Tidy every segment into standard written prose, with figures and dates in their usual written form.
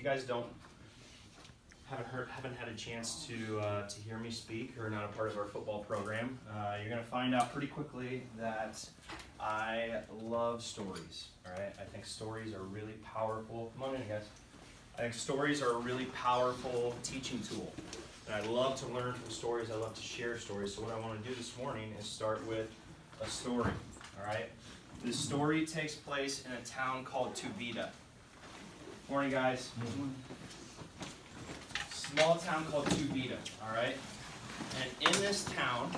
you guys haven't had a chance to hear me speak or are not a part of our football program, you're going to find out pretty quickly that I love stories. All right, I think stories are really powerful. Come on in, guys. I think stories are a really powerful teaching tool. And I love to learn from stories. I love to share stories. So what I want to do this morning is start with a story. All right. This story takes place in a town called Tuvita. Morning, guys. Small town called Tuvita. All right. And in this town,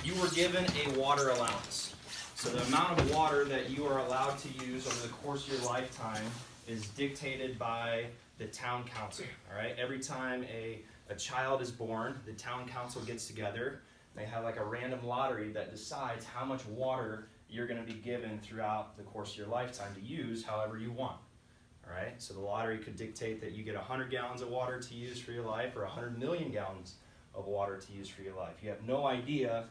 you were given a water allowance. So the amount of water that you are allowed to use over the course of your lifetime is dictated by the town council. All right. Every time a child is born, the town council gets together. They have like a random lottery that decides how much water you're going to be given throughout the course of your lifetime to use however you want. All right. So the lottery could dictate that you get 100 gallons of water to use for your life or 100 million gallons of water to use for your life. You have no idea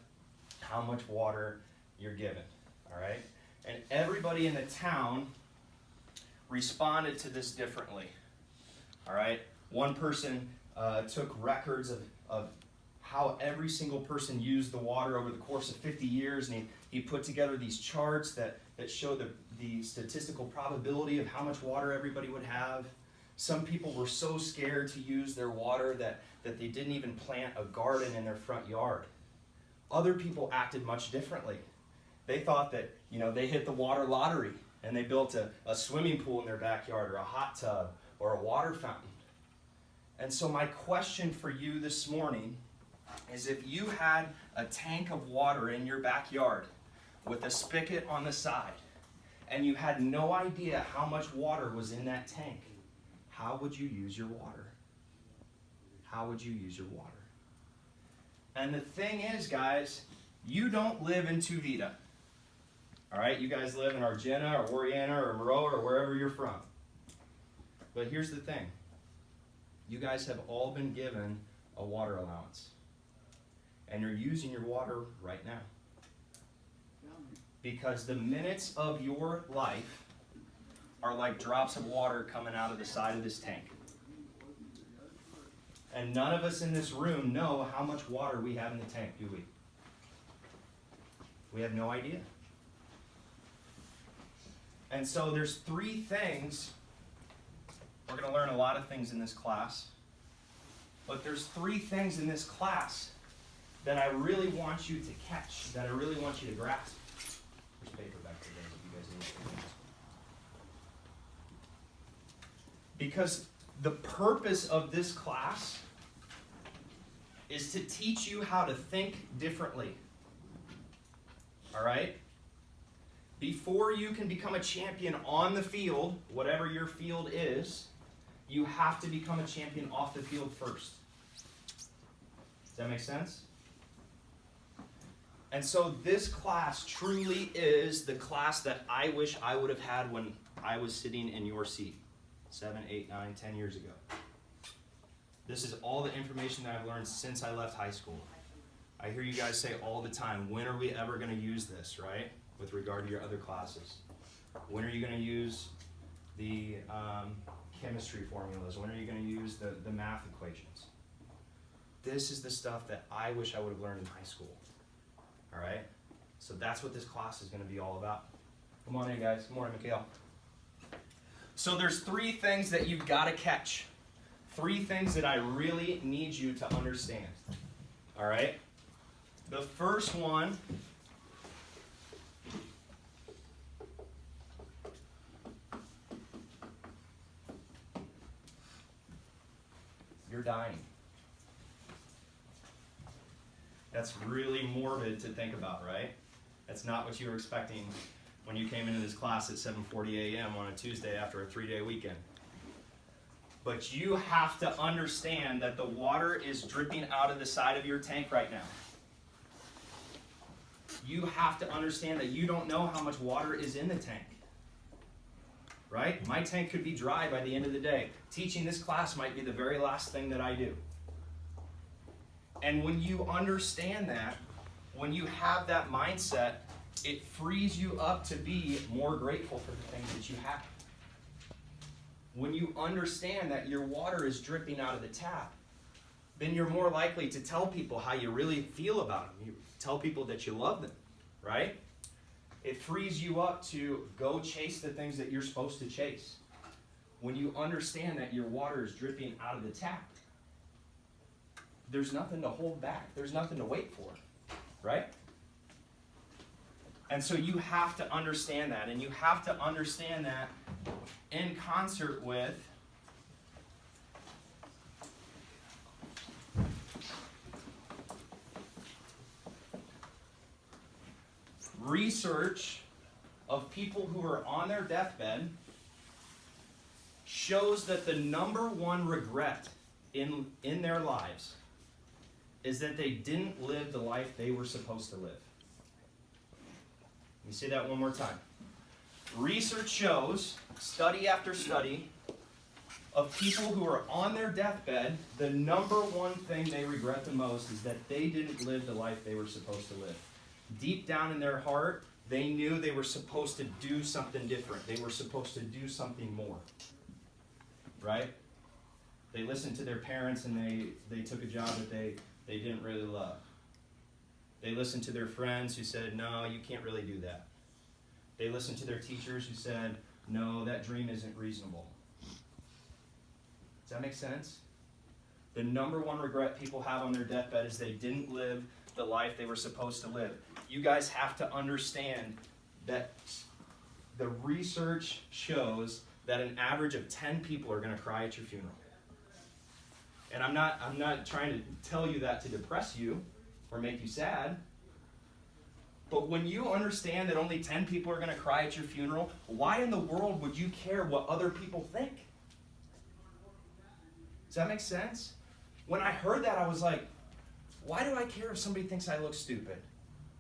how much water you're given. All right. And everybody in the town responded to this differently. All right. One person took records of how every single person used the water over the course of 50 years, and he put together these charts that show the statistical probability of how much water everybody would have. Some people were so scared to use their water that they didn't even plant a garden in their front yard. Other people acted much differently. They thought that, they hit the water lottery and they built a swimming pool in their backyard or a hot tub or a water fountain. And so my question for you this morning is, if you had a tank of water in your backyard with a spigot on the side and you had no idea how much water was in that tank, how would you use your water? How would you use your water? And the thing is, guys, you don't live in Tuvita. All right, you guys live in Argenta or Oriana or Maroa or wherever you're from. But here's the thing. You guys have all been given a water allowance. And you're using your water right now. Because the minutes of your life are like drops of water coming out of the side of this tank. And none of us in this room know how much water we have in the tank, do we? We have no idea. And so there's three things. We're going to learn a lot of things in this class. But there's three things in this class that I really want you to catch, that I really want you to grasp. There's paper back there if you guys need it. Because the purpose of this class is to teach you how to think differently. All right? Before you can become a champion on the field, whatever your field is, you have to become a champion off the field first. Does that make sense? And so this class truly is the class that I wish I would have had when I was sitting in your seat 7, 8, 9, 10 years ago. This is all the information that I've learned since I left high school. I hear you guys say all the time, when are we ever going to use this, right? With regard to your other classes. When are you going to use the chemistry formulas? When are you going to use the math equations? This is the stuff that I wish I would have learned in high school. All right? So that's what this class is going to be all about. Come on in, guys. Good morning, Mikhail. So there's three things that you've got to catch. Three things that I really need you to understand. All right? The first one you're dying. That's really morbid to think about, right? That's not what you were expecting when you came into this class at 7:40 a.m. on a Tuesday after a 3-day weekend. But you have to understand that the water is dripping out of the side of your tank right now. You have to understand that you don't know how much water is in the tank. Right? My tank could be dry by the end of the day. Teaching this class might be the very last thing that I do. And when you understand that, when you have that mindset, it frees you up to be more grateful for the things that you have. When you understand that your water is dripping out of the tap, then you're more likely to tell people how you really feel about them. You tell people that you love them, right? It frees you up to go chase the things that you're supposed to chase. When you understand that your water is dripping out of the tap, there's nothing to hold back. There's nothing to wait for, right? And so you have to understand that, and you have to understand that in concert with research of people who are on their deathbed shows that the number one regret in their lives is that they didn't live the life they were supposed to live. Let me say that one more time. Research shows, study after study, of people who are on their deathbed, the number one thing they regret the most is that they didn't live the life they were supposed to live. Deep down in their heart, they knew they were supposed to do something different. They were supposed to do something more. Right? They listened to their parents and they took a job that they didn't really love. They listened to their friends who said, no, you can't really do that. They listened to their teachers who said, no, that dream isn't reasonable. Does that make sense? The number one regret people have on their deathbed is they didn't live the life they were supposed to live. You guys have to understand that the research shows that an average of 10 people are going to cry at your funeral. And I'm not trying to tell you that to depress you or make you sad. But when you understand that only 10 people are going to cry at your funeral, why in the world would you care what other people think? Does that make sense? When I heard that, I was like, why do I care if somebody thinks I look stupid?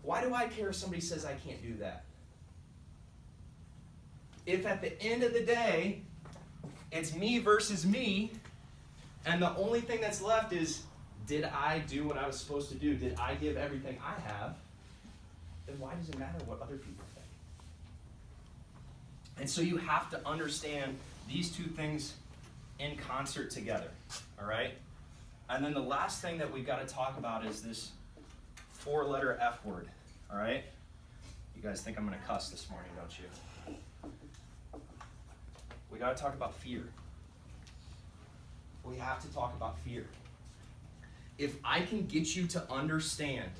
Why do I care if somebody says I can't do that? If at the end of the day, it's me versus me, and the only thing that's left is, did I do what I was supposed to do? Did I give everything I have? Then why does it matter what other people think? And so you have to understand these two things in concert together, all right? And then the last thing that we've got to talk about is this 4-letter F word, all right? You guys think I'm going to cuss this morning, don't you? We got to talk about fear. We have to talk about fear. If I can get you to understand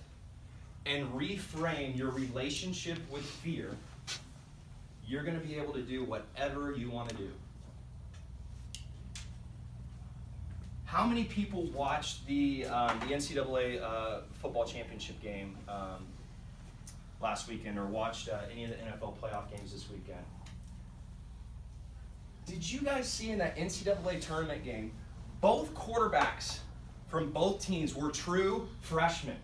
and reframe your relationship with fear, you're going to be able to do whatever you want to do. How many people watched the NCAA football championship game last weekend, or watched any of the NFL playoff games this weekend? Did you guys see in that NCAA tournament game, both quarterbacks from both teams were true freshmen?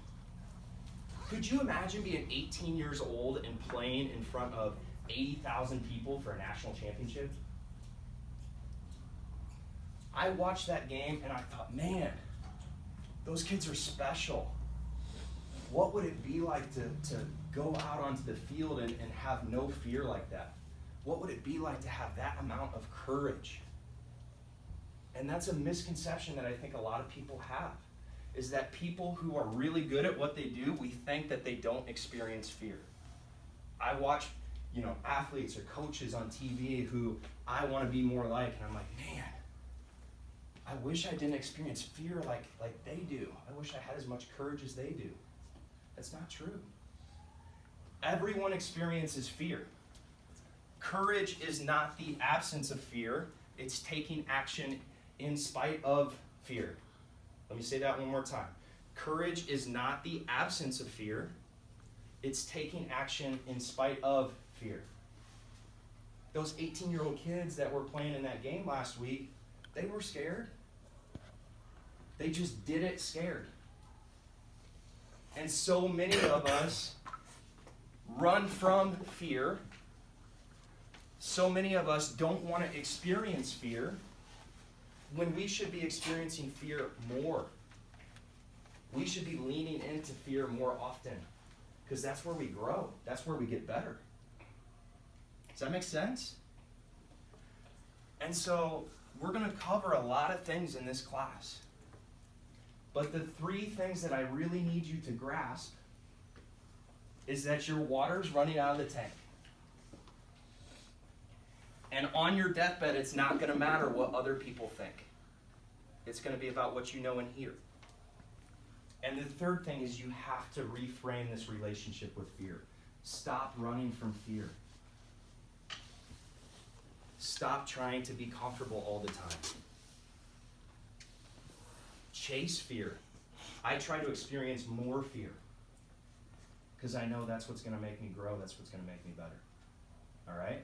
Could you imagine being 18 years old and playing in front of 80,000 people for a national championship? I watched that game and I thought, man, those kids are special. What would it be like to go out onto the field and have no fear like that? What would it be like to have that amount of courage? And that's a misconception that I think a lot of people have, is that people who are really good at what they do, we think that they don't experience fear. I watch, athletes or coaches on TV who I want to be more like, and I'm like, man, I wish I didn't experience fear like they do. I wish I had as much courage as they do. That's not true. Everyone experiences fear. Courage is not the absence of fear. It's taking action in spite of fear. Let me say that one more time. Courage is not the absence of fear. It's taking action in spite of fear. Those 18-year-old kids that were playing in that game last week, they were scared. They just did it scared. And so many of us run from fear. So many of us don't want to experience fear when we should be experiencing fear more. We should be leaning into fear more often, because that's where we grow. That's where we get better. Does that make sense? And so we're going to cover a lot of things in this class. But the three things that I really need you to grasp is that your water's running out of the tank. And on your deathbed, it's not going to matter what other people think. It's going to be about what you know and hear. And the third thing is you have to reframe this relationship with fear. Stop running from fear. Stop trying to be comfortable all the time. Chase fear. I try to experience more fear because I know that's what's going to make me grow. That's what's going to make me better. All right?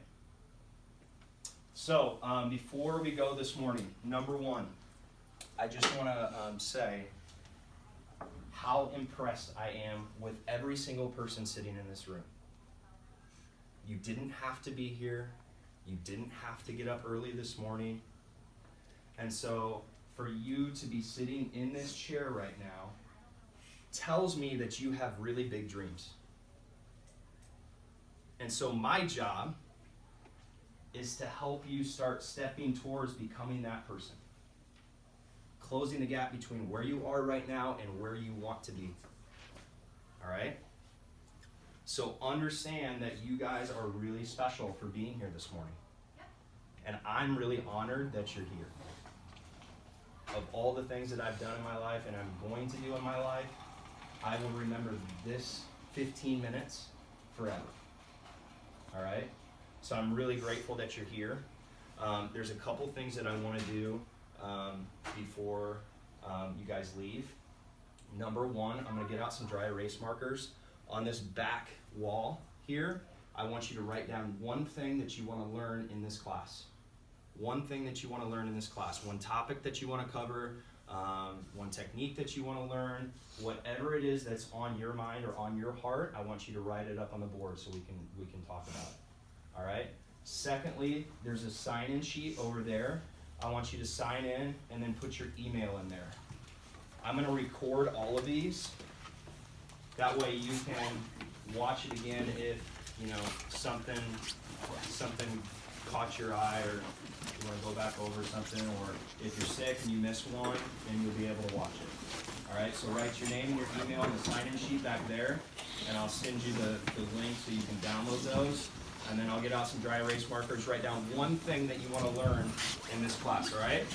So, before we go this morning, number one, I just want to say how impressed I am with every single person sitting in this room. You didn't have to be here. You didn't have to get up early this morning. And so, for you to be sitting in this chair right now tells me that you have really big dreams. And so my job is to help you start stepping towards becoming that person. Closing the gap between where you are right now and where you want to be. All right? So understand that you guys are really special for being here this morning. And I'm really honored that you're here. Of all the things that I've done in my life and I'm going to do in my life, I will remember this 15 minutes forever. All right? So I'm really grateful that you're here. There's a couple things that I want to do before you guys leave. Number one, I'm going to get out some dry erase markers. On this back wall here, I want you to write down one thing that you want to learn in this class. One thing that you want to learn in this class. One topic that you want to cover. One technique that you want to learn. Whatever it is that's on your mind or on your heart, I want you to write it up on the board so we can talk about it. All right? Secondly, there's a sign-in sheet over there. I want you to sign in and then put your email in there. I'm going to record all of these. That way you can watch it again if, something caught your eye or you want to go back over something, or if you're sick and you miss one, then you'll be able to watch it. All right, so write your name and your email on the sign-in sheet back there, and I'll send you the link so you can download those, and then I'll get out some dry erase markers. Write down one thing that you want to learn in this class, all right?